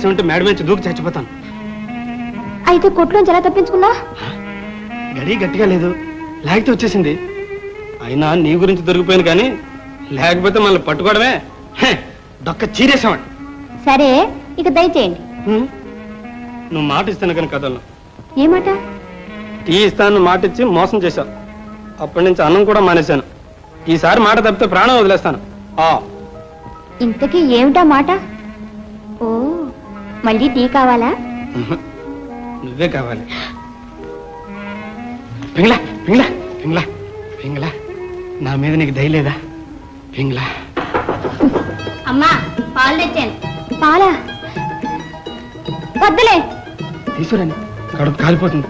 ఉంటే మేడ నుంచి దూకి చచ్చిపోతాను. అయితే కొట్లోంచి ఎలా తప్పించుకున్నా? గడి గట్టిగా లేదు, లేకపోతే వచ్చేసింది. అయినా నీ గురించి దొరికిపోయాను, కానీ లేకపోతే మళ్ళీ పట్టుకోవడమే దొక్క చీరేసామండి. సరే, ఇక దయచేయండి. నువ్వు మాట ఇస్తాను కానీ కథల్లో. ఏ మాట? టీ ఇస్తాను మాట ఇచ్చి మోసం చేశావు. అప్పటి నుంచి అన్నం కూడా మానేశాను. ఈసారి మాట తప్పితే ప్రాణం వదిలేస్తాను. ఇంతకీ ఏమిటా మాట? ఓ, మళ్ళీ టీ కావాలా? నువ్వే కావాలి. పింగ్లా పింగ్లా పింగ్లా పింగ్లా, నా మీద నీకు దయలేదా పింగ్లా? అమ్మా, పాలు తెచ్చాను. పాలా? వద్దులే. తీసుకురండి, కడుపు కాలిపోతుంది.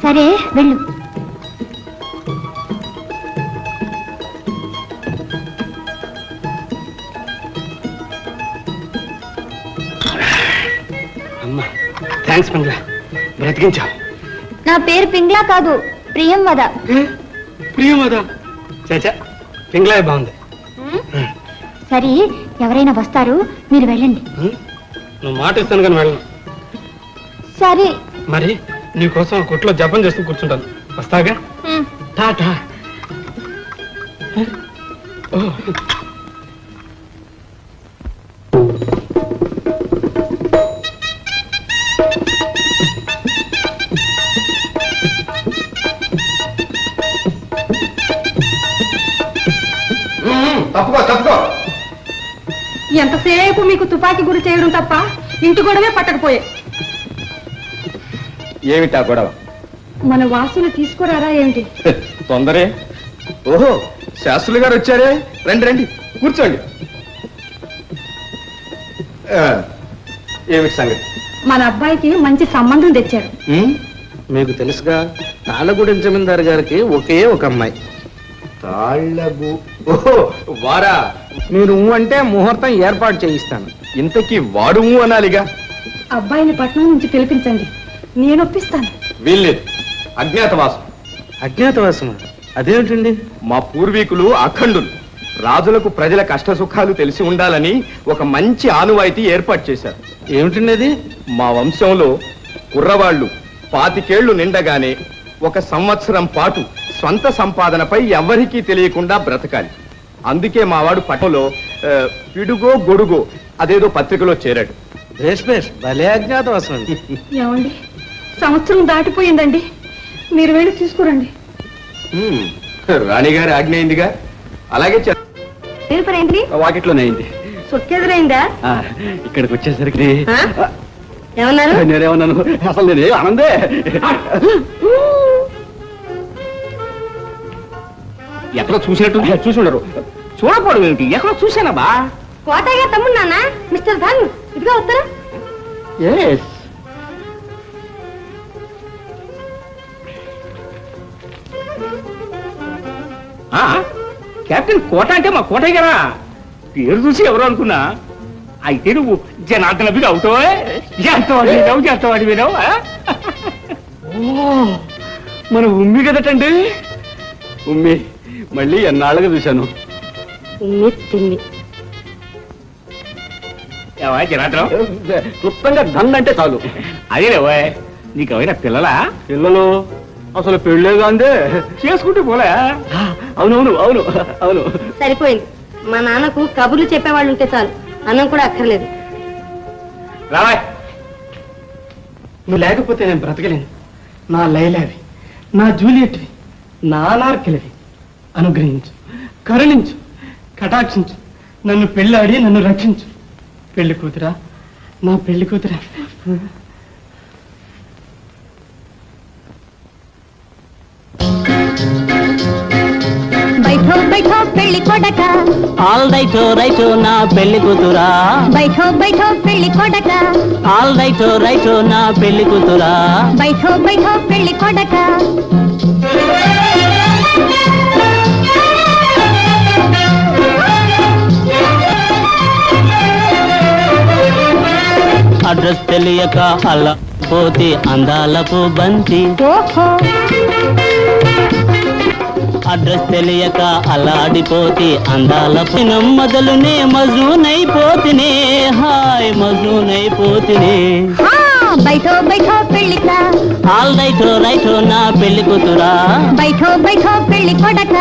సరే, వెళ్ళు. అమ్మా, థ్యాంక్స్ పింగ్లా, బ్రతికించావు. నా పేరు పింగ్లా కాదు, ప్రియంవద. ప్రియంవద? చాచా, పింగ్లా బాగుంది. సరే, ఎవరైనా వస్తారు, మీరు వెళ్ళండి. నువ్వు మాట ఇస్తాను కానీ వెళ్ళను. సరే. మరి నీకోసం కొట్లో జపం చేస్తూ కూర్చుంటాను. వస్తాగా? టాటా. తప్పుకో తప్పుకో. ఎంతసేపు మీకు తుపాకీ గురి చేయడం తప్ప ఇంటి గొడవే పట్టకపోయే. ఏమిటా గొడవ? మన వాసులు తీసుకురారా ఏమిటి? తొందరే. ఓహో, శాస్త్రులు గారు వచ్చారే, రండి రండి కూర్చోండి. ఏమిటి సంగతి? మన అబ్బాయికి మంచి సంబంధం తెచ్చారు. మీకు తెలుసుగా, తాళ్ళగూడెం జమీందారు గారికి ఒకే ఒక అమ్మాయి. ఓహో, వారా? మీరు అంటే ముహూర్తం ఏర్పాటు చేయిస్తాను. ఇంతకీ వాడు అనాలిగా. అబ్బాయిని పట్నం నుంచి పిలిపించండి, నేను ఒప్పిస్తాను. వీల్లేదు, అజ్ఞాతవాసం. అజ్ఞాతవాసం అదేమిటండి? మా పూర్వీకులు అఖండులు. రాజులకు ప్రజల కష్ట సుఖాలు తెలిసి ఉండాలని ఒక మంచి ఆనువాయితీ ఏర్పాటు చేశారు. ఏమిటండి అది? మా వంశంలో కుర్రవాళ్లు 25 ఏళ్లు నిండగానే 1 సంవత్సరం పాటు స్వంత సంపాదనపై ఎవరికీ తెలియకుండా బ్రతకాలి. అందుకే మావాడు పట్టణంలో పిడుగో గొడుగో అదేదో పత్రికలో చేరాడు. బేష్ బేష్, భలే అజ్ఞాతవాసం అండి. ఏమండి, సంవత్సరం దాటిపోయిందండి, మీరు వెళ్ళి తీసుకురండి. రాణిగారి ఆజ్ఞ అయిందిగా, అలాగే వాకిట్లోనే అయింది. సొక్కెదురైందా? ఇక్కడికి వచ్చేసరికి ఏమన్నారు? నేనేమన్నాను? అసలు నేనే ఆనందే. ఎక్కడ చూసినట్టు చూసి ఉండరు. చూడకూడదు ఏమిటి? ఎక్కడ చూశానా బా? కోటయ్య తమ్ముడు నాన్న, మిస్టర్ ధన్, ఇదిగా వస్తారా? కెప్టెన్ కోట అంటే మా కోటయ్య గారా? పేరు చూసి ఎవరు అనుకున్నా. అయితే నువ్వు జనార్దన్ అభిగా అవుతావా? చేస్తావాడి వినవు. మన ఉమ్మి కదటండి. ఉమ్మి మళ్ళీ ఎన్నాళ్ళుగా చూశాను. జనార్దనం, క్లుప్తంగా ధన్ అంటే చాలు. అదే లేవా, నీకెవరైనా పిల్లలా? పిల్లలు అసలు పెళ్ళేగా అందే, చేసుకుంటే పోలే. అవునవును అవును అవును. సరిపోయింది. మా నాన్నకు కబుర్లు చెప్పేవాళ్ళు ఉంటే చాలు, అన్నం కూడా అక్కర్లేదు. రావాయ్. నువ్వు లేకపోతే నేను బ్రతకలేను. నా లైలావి, నా జూలియట్వి, నా అనార్కిలవి అనుగ్రహించు, కరుణించు, కటాక్షించు, నన్ను పెళ్ళాడి నన్ను రక్షించు. పెళ్లి కూతురా, నా పెళ్లి కూతురా. బైఠో బైఠో పెళ్లి కొడక, ఆల్ రైటో రైటో నా పెళ్లి కూతురా. బైఠో బైఠో పెళ్లి కొడక, ఆల్ రైటో రైటో నా పెళ్లి కూతురా. బైఠో బైఠో పెళ్లి కొడక. అడ్రస్ తెలియక అలా పోతే అందాలపు బంతి. ఓహో, అడ్రస్ తెలియక అలాడిపోతే అందాలపు మొదలునే మజూనైపోతినే. హాయ్ మజూనైపోతినే. బైఠో బైఠో పెళ్లిక, ఆల్ రైటో రైటో నా పెళ్లి కూతురా. బైఠో బైఠో పెళ్లి కొడక.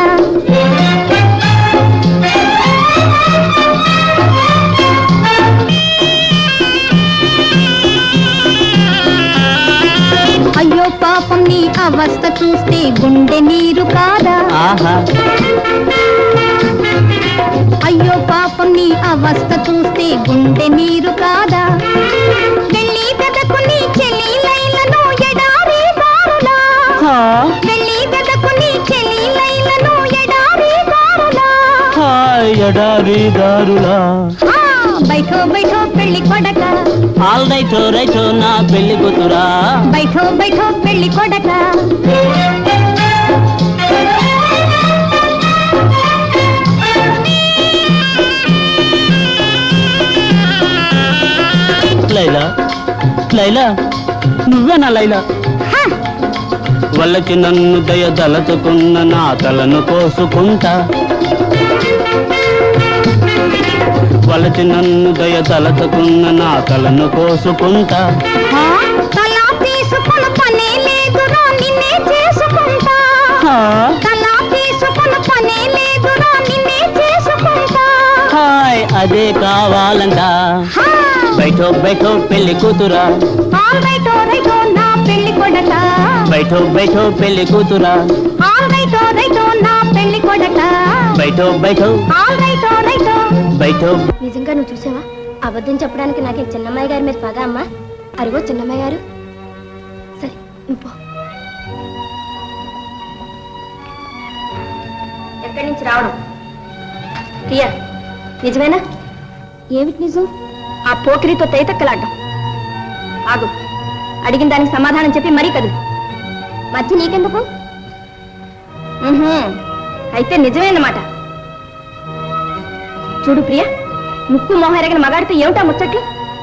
అయ్యో పాపం నీ అవస్థ చూస్తే గుండె నీరు కాదా. ఆహా, అయ్యో పాపం నీ అవస్థ చూస్తే గుండె నీరు కాదా. వెళ్ళి వెదకు నీ చెలి లైలను ఎడారి దారులా. వెళ్ళి వెదకు నీ చెలి లైలను ఎడారి దారులా. హాయ్ ఎడారి దారులా. బైఠో బైఠో పెళ్లి కొడక, ఆల్ రైటో రైటో నా పెళ్లి కూతురా. బైఠో బైఠో పెళ్లి కొడక. లైలా లైలా, నువ్వేనా లైలా? వాళ్ళకి నన్ను దయ దలచుకున్న నా తలను కోసుకుంటా. వాళ్ళకి నన్ను దయ తలచుకున్న నా తలను కోసుకుంటా. తలా తీసుకున్న పనే లేదురా నిన్నే చేసుకుంటా. తలా తీసుకున్న పనే లేదురా నిన్నే చేసుకుంటా. హాయ్ అదే కావాలంట. బైఠో బైఠో పెళ్లి కూతురా. ఆల్ రైటో రైటో నా పెళ్లి కొడక. బైఠో బైఠో పెళ్లి కూతురా. ఆల్ రైటో రైటో నా పెళ్లి కొడక. బైఠో బైఠో ఆల్ రైటో రైటో. బైఠో. నిజంగా నువ్వు చూసావా? అబద్ధం చెప్పడానికి నాకే చిన్నమ్మాయి గారి మీద పగా అమ్మా. అరుగో చిన్నమ్మాయి గారు. సరే నువ్వు పో. ఎక్కడి నుంచి రావడం? ప్రియా, నిజమేనా? ఏమిటి నిజం? ఆ పోకిరితో తైతక్కలాడ్డం. ఆగు, అడిగిన దానికి సమాధానం చెప్పి మరీ కదులు. మధ్య నీకెందుకు? అయితే నిజమేనమాట. చూడు ప్రియా, ముక్కు మొహం ఎరగిన మగాడితో ఏమిటా ముచ్చట్లు?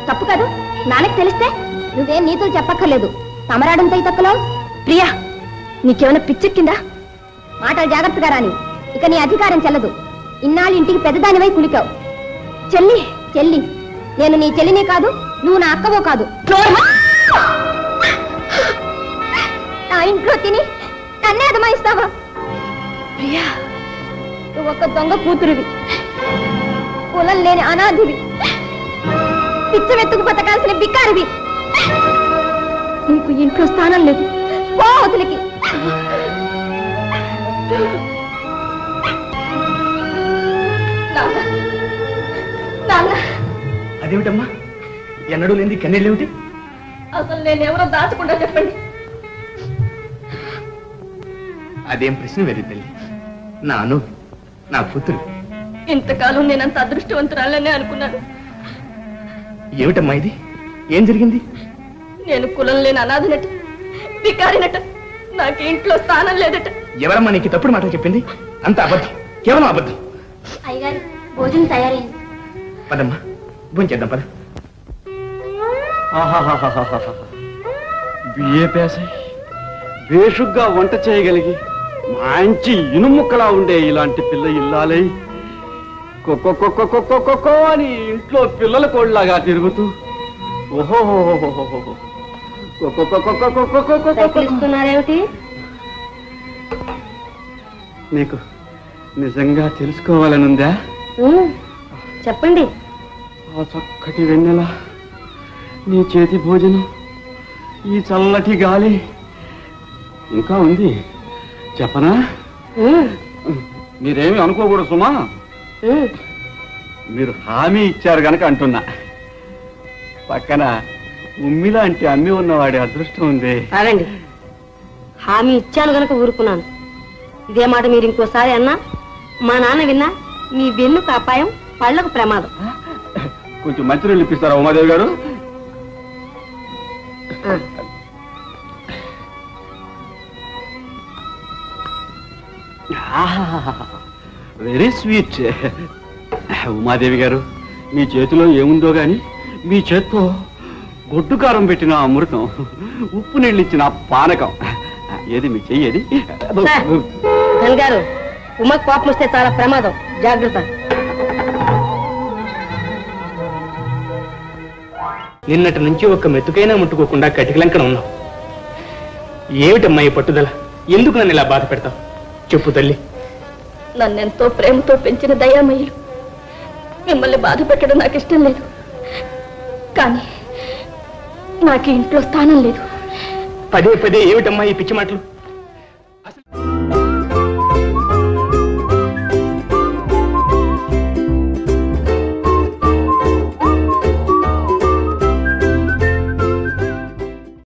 తప్పు కాదు. నాన్నకి తెలిస్తే నువ్వేం నీతులు చెప్పక్కర్లేదు. తమరాడంతో తక్కువలావు. ప్రియా, నీకేమైనా పిచ్చెక్కిందా? మాటలు జాగ్రత్తగా రాని. ఇక నీ అధికారం చెల్లదు. ఇన్నాళ్ళు ఇంటికి పెద్దదానివై కులికావు. చెల్లి చెల్లి, నేను నీ చెల్లినే కాదు, నువ్వు నా అక్కవో కాదు. నా ఇంట్లో తిని నన్నే అదమాయిస్తావా? ప్రియా, నువ్వు ఒక దొంగ కూతురువి, కులం లేని అనాథివి, పిచ్చమెత్తుకు బతకాల్సిన బిక్కారివి. నీకు ఇంట్లో స్థానం లేదు. పో అవతలికి. అదేమిటమ్మా, ఎన్నడూ లేని కన్నీళ్ళేమిటి? అసలు నేనెవరో దాచకుండా చెప్పండి. అదేం ప్రశ్న వేరే తల్లి. నాను నా కూతురు. ఇంతకాలం నేనంత అదృష్టవంతురాలనే అనుకున్నాను. ఏమిటమ్మా ఇది? ఏం జరిగింది? నేను కులం లేని అనాథనట, బికారినట, నాకు ఇంట్లో స్థానం లేదట. ఎవరమ్మా నీకు తప్పుడు మాట చెప్పింది? అంత అబద్ధం, కేవలం అబద్ధం. అయ్యగారు, భోజనం తయారైంది. పదమ్మా, భోంచేద్దాం పద. బిఏ పేసై బేషుగ్గా వంట చేయగలిగి మంచి ఇనుముక్కలా ఉండే ఇలాంటి పిల్ల ఇల్లాలై కొక్కో అని ఇంట్లో పిల్లల కోళ్ళలాగా తిరుగుతూ ఓహోహోహోహోహో ఇస్తున్నారేమిటి? నీకు నిజంగా తెలుసుకోవాలనుందా? చెప్పండి. ఆ చక్కటి వెన్నెల నీ చేతి భోజనం, ఈ చల్లటి గాలి ఇంకా ఉంది. చెప్పనా? మీరేమి అనుకోకూడదు సుమా. మీరు హామీ ఇచ్చారు గనక అంటున్నా. పక్కన ఉమ్మిలాంటి అమ్మి ఉన్నవాడి అదృష్టం ఉంది. అదండి, హామీ ఇచ్చాను గనక ఊరుకున్నాను. ఇదే మాట మీరు ఇంకోసారి అన్నా, మా నాన్న విన్నా, మీ వెన్నుకు అపాయం, పళ్ళకు ప్రమాదం. కొంచెం మంచినీళ్ళు ఇప్పిస్తారా ఉమాదేవి గారు? Very sweet. ఉమాదేవి గారు, మీ చేతిలో ఏముందో గాని మీ చేత్తో గొడ్డు కారం పెట్టిన అమృతం, ఉప్పు నీళ్ళు ఇచ్చిన పానకం. ఏది మీ చెయ్యేది? గారు, ఉమకు కోపం వస్తే చాలా ప్రమాదం, జాగ్రత్త. నిన్నటి నుంచి ఒక్క మెతుకైనా ముట్టుకోకుండా కటికలంకన ఉన్నావు. ఏమిటమ్మా ఈ పట్టుదల? ఎందుకు నన్ను ఇలా బాధ పెడతావు? చెప్పు తల్లి. నన్నెంతో ప్రేమతో పెంచిన దయామయ్యులు మిమ్మల్ని బాధ పెట్టడం నాకు ఇష్టం లేదు. కానీ నాకు ఇంట్లో స్థానం లేదు. పదే పదే ఏమిటమ్మా ఈ పిచ్చి మాటలు?